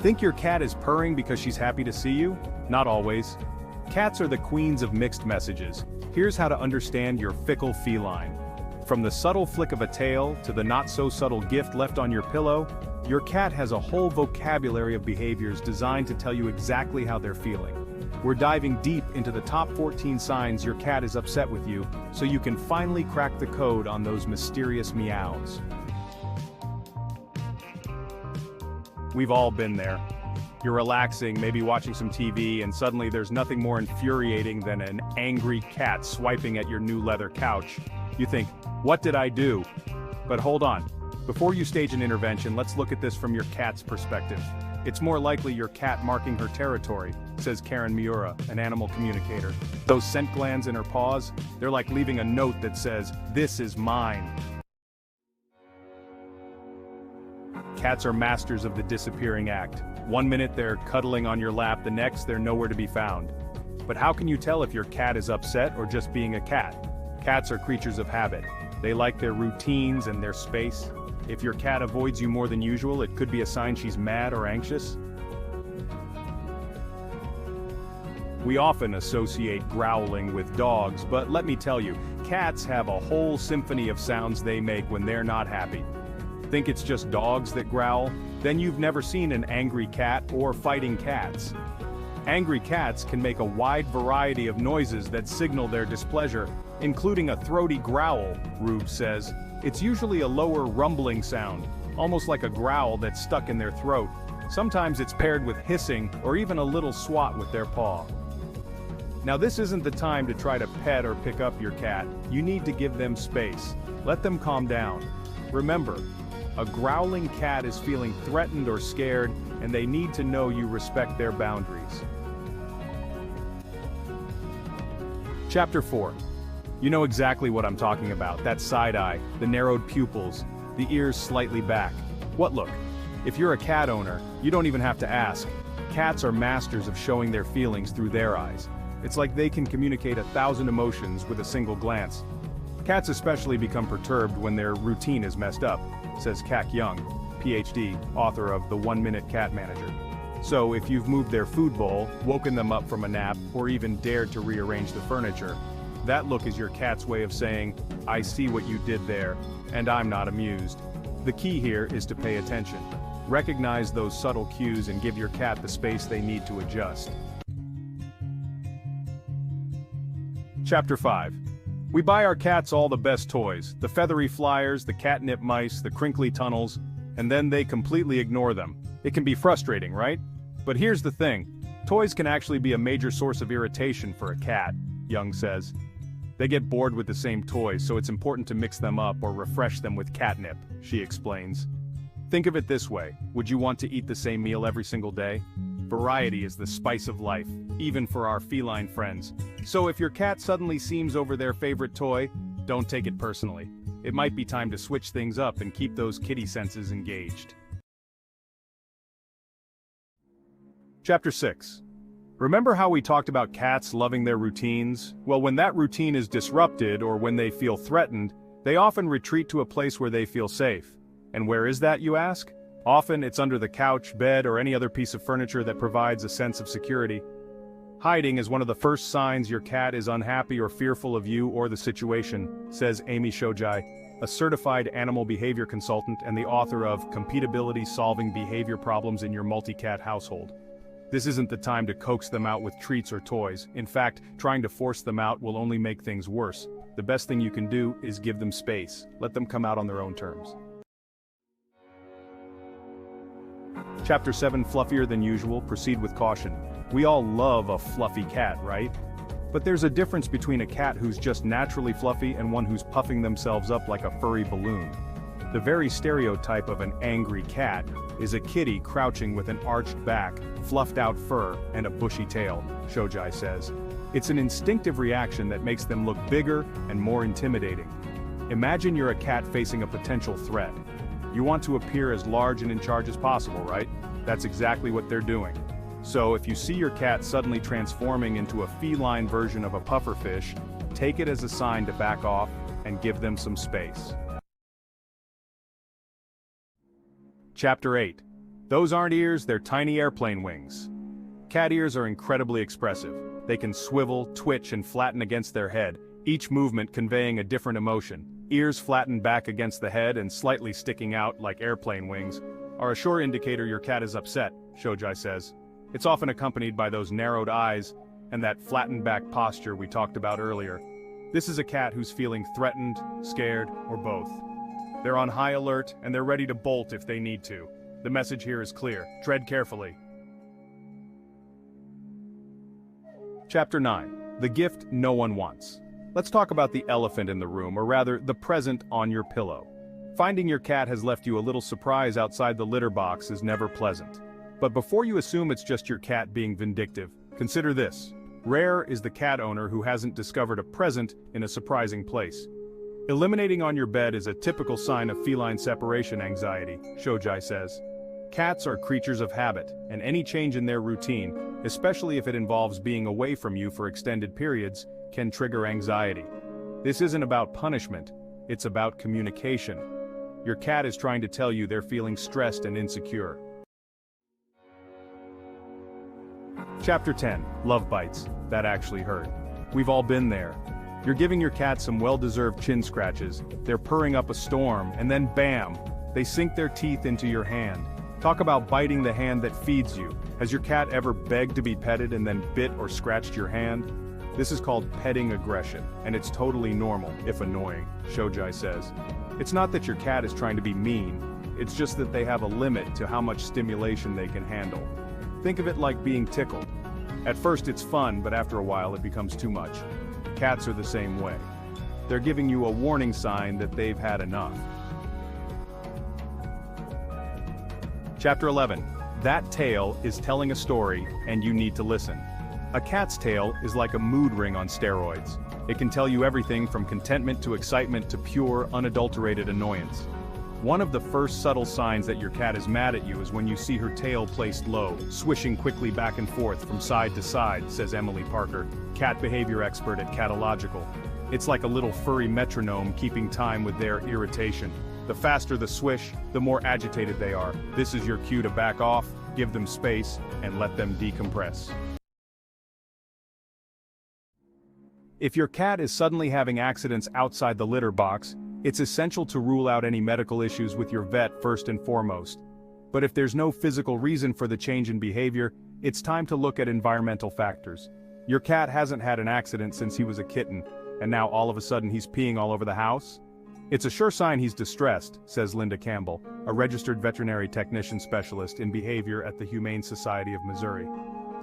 Think your cat is purring because she's happy to see you? Not always. Cats are the queens of mixed messages. Here's how to understand your fickle feline. From the subtle flick of a tail to the not-so-subtle gift left on your pillow, your cat has a whole vocabulary of behaviors designed to tell you exactly how they're feeling. We're diving deep into the top 14 signs your cat is upset with you, so you can finally crack the code on those mysterious meows. We've all been there. You're relaxing, maybe watching some TV, and suddenly there's nothing more infuriating than an angry cat swiping at your new leather couch. You think, what did I do? But hold on. Before you stage an intervention, let's look at this from your cat's perspective. It's more likely your cat marking her territory, says Karen Miura, an animal communicator. Those scent glands in her paws, they're like leaving a note that says, "This is mine." Cats are masters of the disappearing act. One minute they're cuddling on your lap, the next they're nowhere to be found. But how can you tell if your cat is upset or just being a cat? Cats are creatures of habit. They like their routines and their space. If your cat avoids you more than usual, it could be a sign she's mad or anxious. We often associate growling with dogs, but let me tell you, cats have a whole symphony of sounds they make when they're not happy. Think it's just dogs that growl? Then you've never seen an angry cat or fighting cats. Angry cats can make a wide variety of noises that signal their displeasure, including a throaty growl, Rube says. It's usually a lower rumbling sound, almost like a growl that's stuck in their throat. Sometimes it's paired with hissing or even a little swat with their paw. Now this isn't the time to try to pet or pick up your cat. You need to give them space. Let them calm down. Remember, a growling cat is feeling threatened or scared, and they need to know you respect their boundaries. Chapter 4. You know exactly what I'm talking about, that side eye, the narrowed pupils, the ears slightly back. What look? If you're a cat owner, you don't even have to ask. Cats are masters of showing their feelings through their eyes. It's like they can communicate 1,000 emotions with a single glance. Cats especially become perturbed when their routine is messed up, says Kak Young, PhD, author of The 1-Minute Cat Manager. So if you've moved their food bowl, woken them up from a nap, or even dared to rearrange the furniture, that look is your cat's way of saying, "I see what you did there, and I'm not amused." The key here is to pay attention. Recognize those subtle cues and give your cat the space they need to adjust. Chapter 5. We buy our cats all the best toys, the feathery flyers, the catnip mice, the crinkly tunnels, and then they completely ignore them. It can be frustrating, right? But here's the thing. Toys can actually be a major source of irritation for a cat, Young says. They get bored with the same toys, so it's important to mix them up or refresh them with catnip, she explains. Think of it this way, would you want to eat the same meal every single day? Variety is the spice of life, even for our feline friends. So if your cat suddenly seems over their favorite toy, don't take it personally. It might be time to switch things up and keep those kitty senses engaged. Chapter 6. Remember how we talked about cats loving their routines? Well, when that routine is disrupted or when they feel threatened, they often retreat to a place where they feel safe. And where is that, you ask? Often it's under the couch, bed, or any other piece of furniture that provides a sense of security. Hiding is one of the first signs your cat is unhappy or fearful of you or the situation, says Amy Shojai, a certified animal behavior consultant and the author of Compatibility Solving Behavior Problems in Your Multi-Cat Household. This isn't the time to coax them out with treats or toys. In fact, trying to force them out will only make things worse. The best thing you can do is give them space. Let them come out on their own terms. Chapter 7. Fluffier than usual, proceed with caution. We all love a fluffy cat, right? But there's a difference between a cat who's just naturally fluffy and one who's puffing themselves up like a furry balloon. The very stereotype of an angry cat is a kitty crouching with an arched back, fluffed out fur, and a bushy tail, Shojai says. It's an instinctive reaction that makes them look bigger and more intimidating. Imagine you're a cat facing a potential threat. You want to appear as large and in charge as possible, right? That's exactly what they're doing. So if you see your cat suddenly transforming into a feline version of a pufferfish, take it as a sign to back off and give them some space. Chapter 8. Those aren't ears, they're tiny airplane wings. Cat ears are incredibly expressive. They can swivel, twitch, and flatten against their head, each movement conveying a different emotion. Ears flattened back against the head and slightly sticking out like airplane wings are a sure indicator your cat is upset, Shojai says. It's often accompanied by those narrowed eyes and that flattened back posture we talked about earlier. This is a cat who's feeling threatened, scared, or both. They're on high alert and they're ready to bolt if they need to. The message here is clear. Tread carefully. Chapter 9. The gift no one wants. Let's talk about the elephant in the room, or rather, the present on your pillow. Finding your cat has left you a little surprise outside the litter box is never pleasant. But before you assume it's just your cat being vindictive, consider this. Rare is the cat owner who hasn't discovered a present in a surprising place. Eliminating on your bed is a typical sign of feline separation anxiety, Shojai says. Cats are creatures of habit, and any change in their routine, especially if it involves being away from you for extended periods, can trigger anxiety. This isn't about punishment, it's about communication. Your cat is trying to tell you they're feeling stressed and insecure. Chapter 10. Love bites. That actually hurt. We've all been there. You're giving your cat some well-deserved chin scratches, they're purring up a storm, and then bam! They sink their teeth into your hand. Talk about biting the hand that feeds you. Has your cat ever begged to be petted and then bit or scratched your hand? This is called petting aggression, and it's totally normal, if annoying, Shojai says. It's not that your cat is trying to be mean, it's just that they have a limit to how much stimulation they can handle. Think of it like being tickled. At first it's fun, but after a while it becomes too much. Cats are the same way. They're giving you a warning sign that they've had enough. Chapter 11. That tail is telling a story, and you need to listen. A cat's tail is like a mood ring on steroids. It can tell you everything from contentment to excitement to pure, unadulterated annoyance. One of the first subtle signs that your cat is mad at you is when you see her tail placed low, swishing quickly back and forth from side to side, says Emily Parker, cat behavior expert at Catalogical. It's like a little furry metronome keeping time with their irritation. The faster the swish, the more agitated they are. This is your cue to back off, give them space, and let them decompress. If your cat is suddenly having accidents outside the litter box, it's essential to rule out any medical issues with your vet first and foremost. But if there's no physical reason for the change in behavior, it's time to look at environmental factors. Your cat hasn't had an accident since he was a kitten, and now all of a sudden he's peeing all over the house? It's a sure sign he's distressed, says Linda Campbell, a registered veterinary technician specialist in behavior at the Humane Society of Missouri.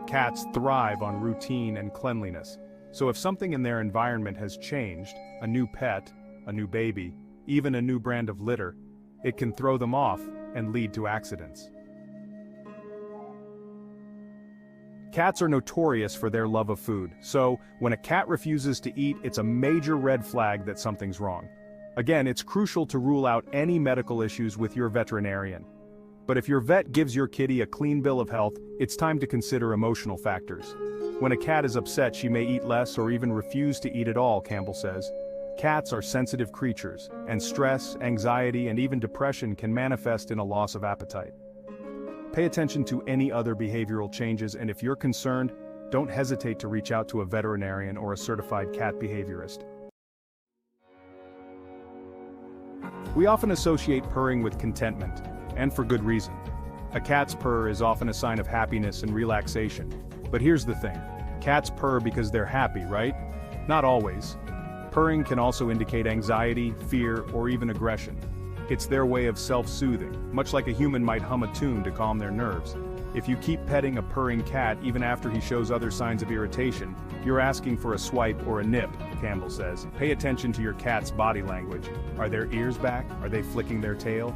Cats thrive on routine and cleanliness, so if something in their environment has changed, a new pet, a new baby, even a new brand of litter, it can throw them off and lead to accidents. Cats are notorious for their love of food, so when a cat refuses to eat, it's a major red flag that something's wrong. Again, it's crucial to rule out any medical issues with your veterinarian. But if your vet gives your kitty a clean bill of health, it's time to consider emotional factors. When a cat is upset, she may eat less or even refuse to eat at all, Campbell says. Cats are sensitive creatures, and stress, anxiety, and even depression can manifest in a loss of appetite. Pay attention to any other behavioral changes, and if you're concerned, don't hesitate to reach out to a veterinarian or a certified cat behaviorist. We often associate purring with contentment, and for good reason. A cat's purr is often a sign of happiness and relaxation. But here's the thing, cats purr because they're happy, right? Not always. Purring can also indicate anxiety, fear, or even aggression. It's their way of self-soothing, much like a human might hum a tune to calm their nerves. If you keep petting a purring cat even after he shows other signs of irritation, you're asking for a swipe or a nip, Campbell says. Pay attention to your cat's body language. Are their ears back? Are they flicking their tail?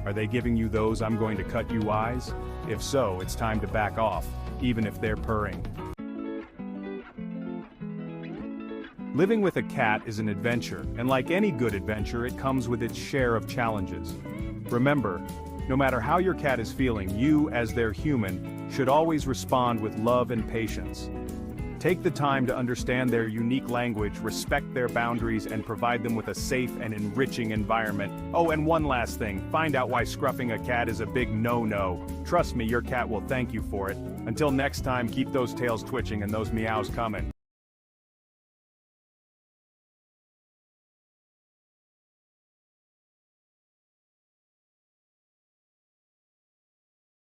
Are they giving you those "I'm going to cut you" eyes? If so, it's time to back off, even if they're purring. Living with a cat is an adventure, and like any good adventure, it comes with its share of challenges. Remember, no matter how your cat is feeling, you, as their human, should always respond with love and patience. Take the time to understand their unique language, respect their boundaries, and provide them with a safe and enriching environment. Oh, and one last thing, find out why scruffing a cat is a big no-no. Trust me, your cat will thank you for it. Until next time, keep those tails twitching and those meows coming.